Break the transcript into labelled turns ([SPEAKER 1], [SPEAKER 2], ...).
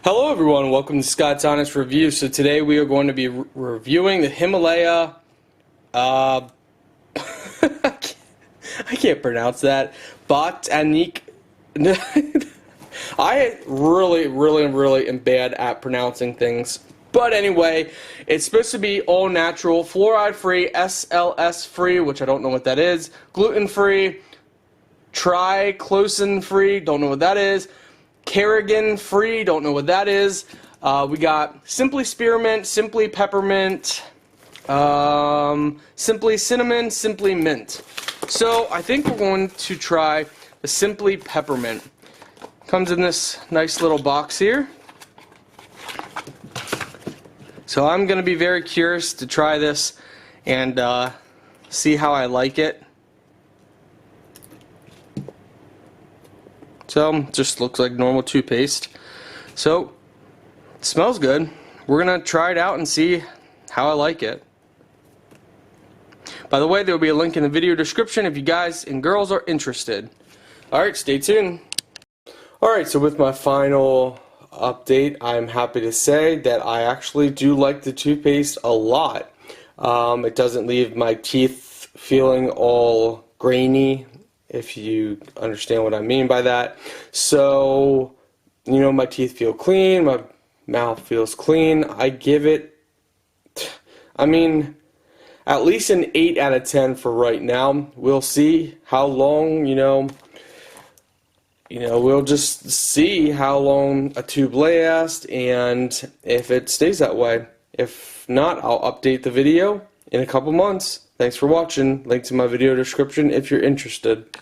[SPEAKER 1] Hello everyone, welcome to Scott's Honest Review. So today we are going to be reviewing the Himalaya, I can't pronounce that, Botanique. I really am bad at pronouncing things. But anyway, it's supposed to be all natural, fluoride free, SLS free, which I don't know what that is, gluten free, triclosan free, don't know what that is, carrageenan free, don't know what that is. We got simply spearmint, simply peppermint, simply cinnamon, simply mint. So I think we're going to try the simply peppermint. Comes in this nice little box here. So I'm going to be very curious to try this and see how I like it. So, just looks like normal toothpaste. So, it smells good. We're going to try it out and see how I like it. By the way, there will be a link in the video description if you guys and girls are interested. Alright, stay tuned. Alright, so with my final update, I'm happy to say that I actually do like the toothpaste a lot. It doesn't leave my teeth feeling all grainy, if you understand what I mean by that. So, you know, my teeth feel clean, my mouth feels clean. I give it, I mean, at least an 8 out of 10 for right now. We'll see how long, you know, we'll just see how long a tube lasts and if it stays that way. If not, I'll update the video in a couple months. Thanks for watching. Link to my video description if you're interested.